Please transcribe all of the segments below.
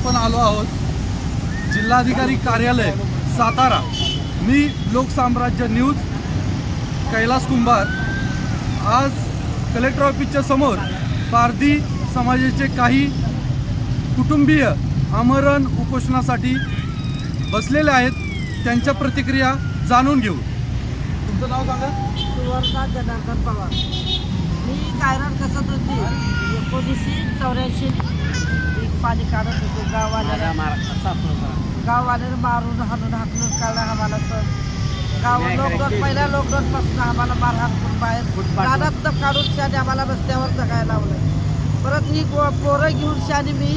आपण आलो आहोत जिल्हाधिकारी कार्यालय सातारा। मी लोकसाम्राज्य न्यूज कैलास कुंभार। आज कलेक्टर ऑफिसच्या समोर पारधी समाजाचे काही कुटुंबीय आमरण उपोषणासाठी बसलेले आहेत। त्यांच्या प्रतिक्रिया जाणून घेऊ। तुमचं नाव सांगा? सुवर्णा जनार्दन पवार। मी गायरान कसत होती 1984 पाणी काढत होते। गाववाल्याला मारून हाणून हाकलून काढलं आम्हाला। सर लॉकडाऊन पहिल्या लॉकडाऊनपासून आम्हाला मारहाण करून बाहेर रानात काढून शाने आम्हाला रस्त्यावर जगायला लावलं। परत ही पोरं घेऊन शाने मी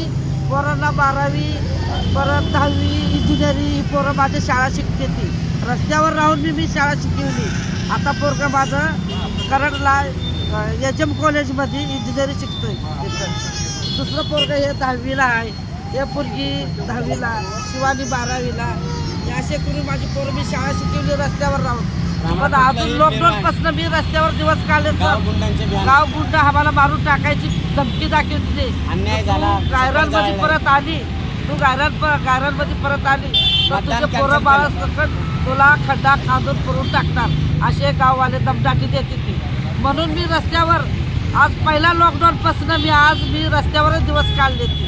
पोरांना 12वी परत 10वी इंजिनिअरिंग ही पोरं माझी शाळा शिकते ती रस्त्यावर राहून मी शाळा शिकवली। आता पोरगं माझं करडला एचएम कॉलेजमध्ये इंजिनिअरिंग शिकतोय। दुसरं पोरगं हे 10वीला आहे, हे पोरगी 10वीला, शिवानी 12वीला। असे करून माझी पोरं मी शाळा शिकवली रस्त्यावर राहून। पण अजून लॉकडाऊनपासून मी रस्त्यावर दिवस काढले। गाव गुंड आम्हाला मारून टाकायची धमकी दाखवते। गायरानमध्ये परत आली, तू गायरानमध्ये परत आली तर तुझे पोरं बाळ सकट तुला खड्डा खांदून करून टाकणार असे गाववाले दमदाटी देते ती। म्हणून मी रस्त्यावर आज पहिला लॉकडाऊनपासून मी रस्त्यावरच दिवस काढले ती।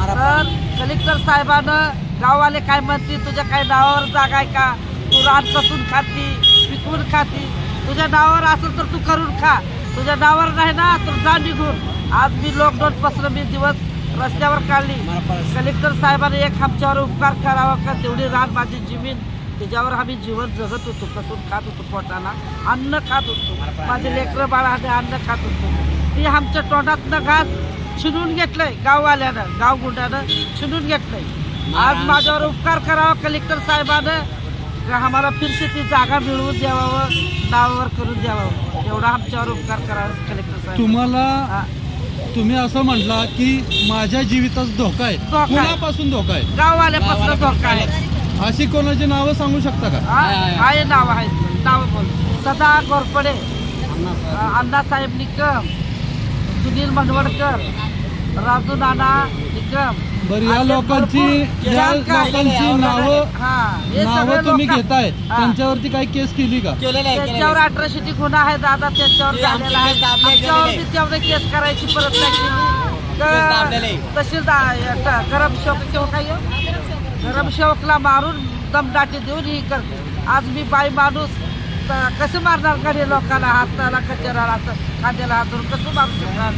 तर कलेक्टर साहेबानं गाववाले काय म्हणते, तुझ्या काय नावावर जागा आहे का? तू रान कसून खाती, पिकवून खाती, तुझ्या नावावर असेल तर तू करून खा, तुझ्या नावावर नाही ना तर जा निघून। आज मी लॉकडाऊनपासून दिवस रस्त्यावर काढली। कलेक्टर साहेबांनी एक आमच्यावर उपकार करावा का? तेवढी रान माझी जमीन त्याच्यावर आम्ही जीवन जगत होतो, कसून खात होतो, पोटाला अन्न खात होतो, माझे लेकरं बाळाने अन्न खात होतो। मी आमच्या तोंडातनं घास छिनून घेतलंय गाववाल्यानं, गावगुंडानं छिनून घेतलंय। आज माझ्यावर उपकार करावा कलेक्टर साहेबानं, आम्हाला फिरशी ती जागा मिळवून द्यावं, नावावर करून द्यावं, एवढा आमच्यावर उपकार करावा कलेक्टर साहेब। तुम्ही असं म्हटला की माझ्या जीविताचा धोका आहे, कुणापासून धोका आहे? गाववाल्यापासून धोका आहे। अशी कोणाची नावं सांगू शकता का? आहे नाव आहेत, नाव बोल। सदा गोरपडे, अण्णासाहेब निकम, सुनील मनवडकर, राजू नाना निकम। बरं, या लोकांची नावं तुम्ही घेताय, त्यांच्यावरती काही केस केली का? त्यांच्यावर अट्रॉसिटी गुन्हा आहे दादा, त्यांच्यावर झालेला आहे। आमच्यावर तेवढे केस करायची परत नाही केली। तशी गरम शौकला मारून दमदाटी देऊन ही करते। आज मी बाई माणूस कसं मारणार गरीब लोकांना? हाताला कचेराला खांद्याला हात धरून कसं मारू शकणार?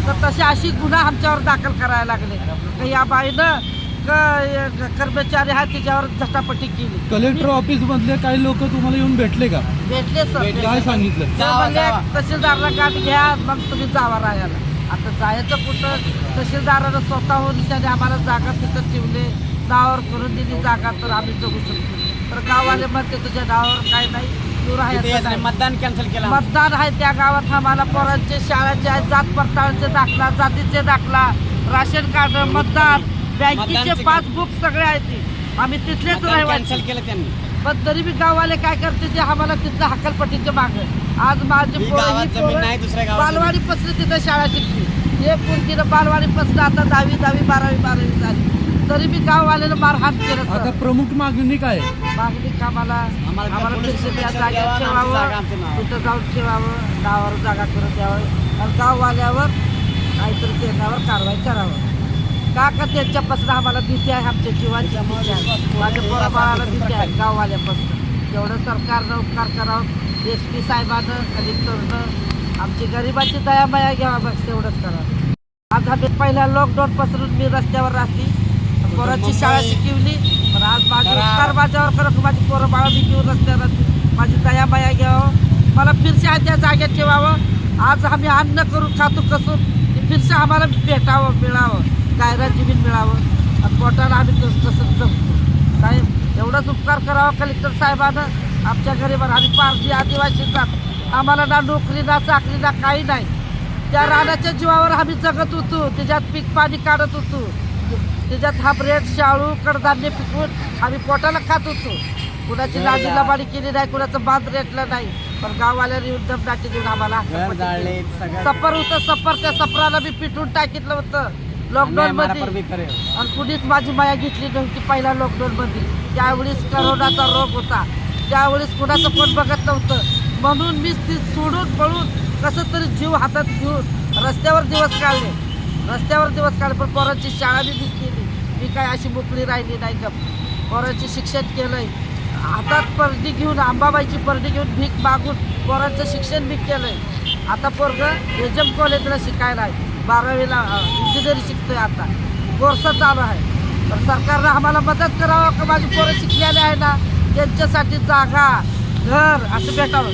तर तशी अशी गुन्हा आमच्यावर दाखल करायला लागले। या बाईनं कर्मचारी आहेत तिच्यावर झटापटी केली। कलेक्टर ऑफिस मधले काही लोक तुम्हाला येऊन भेटले का? भेटले सर। काय सांगितलं? तहसीलदारला गाठ घ्या, मग तुम्ही जावा राहायला। आता जायचं कुठं? तहसीलदारानं स्वतःहून त्याने आम्हाला जागा तिथं ठेवले, नावावर करून दिली जागा, तर आम्ही जगू शकतो। तर गाववाले म्हणते तुझ्या नावावर काय नाही, तू राहायचं। मतदान कॅन्सल केलं। मतदान आहे त्या गावात आम्हाला पोरांचे शाळेचे आहे, जात पडताळचे दाखला, जातीचे दाखला, राशन कार्ड, मतदान, बँकेचे पासबुक सगळे आहेत ते। आम्ही तिथलेच कॅन्सल केलं त्यांनी। पण तरी बी गाववाले काय करते ते आम्हाला तिथं हक्कलपट्टीचे माग। आज माझे बालवाडी पसली तिथं शाळा शिकली, हे पोरगीनं बालवाडी पसलं आता 10वी 12वी झाली, तरी बी गाववाल्यानं मारहाण केलं। आता प्रमुख मागणी काय? मागणी आम्हाला त्या जागेत ठेवावं, तिथं जाऊन ठेवावं, नावावर जागा करून द्यावं, आणि गाववाल्यावर काहीतरी त्यांच्यावर कारवाई करावं। का त्यांच्यापासून आम्हाला भीती आहे, आमच्या जीवाची भीती आहे, माझ्या पोराबाळाला भीती आहे गाववाल्यापासून। तेवढं सरकारनं उपकार करावं, SP साहेबानं, कलेक्टरनं आमची गरिबाची दयामाया घ्यावा, बस तेवढंच करावं। आज आम्ही पहिल्या लॉकडाऊनपासून मी रस्त्यावर राहते, पोराची शाळा शिकवली, पण आज माझे उपकार माझ्यावर करत माझी पोरं बाळा मी घेऊन रस्त्यावर माझी दयामाया घ्यावं, मला फिरशा त्या जागेत ठेवावं। आज आम्ही अन्न करून खातो कसून, फिरशा आम्हाला भेटावं, मिळावं, गायरान जमीन मिळावं, आणि पोटाला आम्ही कसं जगतो। साहेब एवढाच उपकार करावा कलेक्टर साहेबानं आमच्या गरीबांना। आम्ही पारधी आदिवासी जात, आम्हाला ना नोकरी ना चाकरी ना काही नाही, त्या रानाच्या जीवावर आम्ही जगत होतो, त्याच्यात पीक पाणी काढत होतो, त्याच्यात हा ब्रेड, शाळू, कडधान्य पिकवून आम्ही पोटाला खात होतो। कुणाची लाजी लबाडी केली नाही, कुणाचं बांध रेटलं नाही, पण गाववाल्याने येऊन दमदाटी देऊन आम्हाला सफर होतं, सफर त्या सफराला बी पिटून टाकितलं होतं। लॉकडाऊन हमारा मध्ये पर भी करे आणि कुणीच माझी माया घेतली नव्हती पहिल्या लॉकडाऊनमध्ये. त्यावेळेस करोनाचा रोग होता, त्यावेळेस कुणाचं कोण बघत नव्हतं. म्हणून मी ती सोडून पळून कसं तरी जीव हातात घेऊन रस्त्यावर दिवस काढले. पण पोरांची शाळा बी केली. मी काय अशी मोकळी राहिली नाही. पोरांचे शिक्षण केलंय, हातात परडी घेऊन, अंबाबाईची परडी घेऊन भीक मागून पोरांचं शिक्षण बी केलंय. आता पोरगं एजम कॉलेजला शिकायला आहे, 12वीला इंजिनिअरिंग शिकतोय. आता कोर्स चालू आहे. तर सरकारनं आम्हाला मदत करावं का माझी पोरं शिकलेले आहे ना, त्यांच्यासाठी जागा घर असं भेटावं.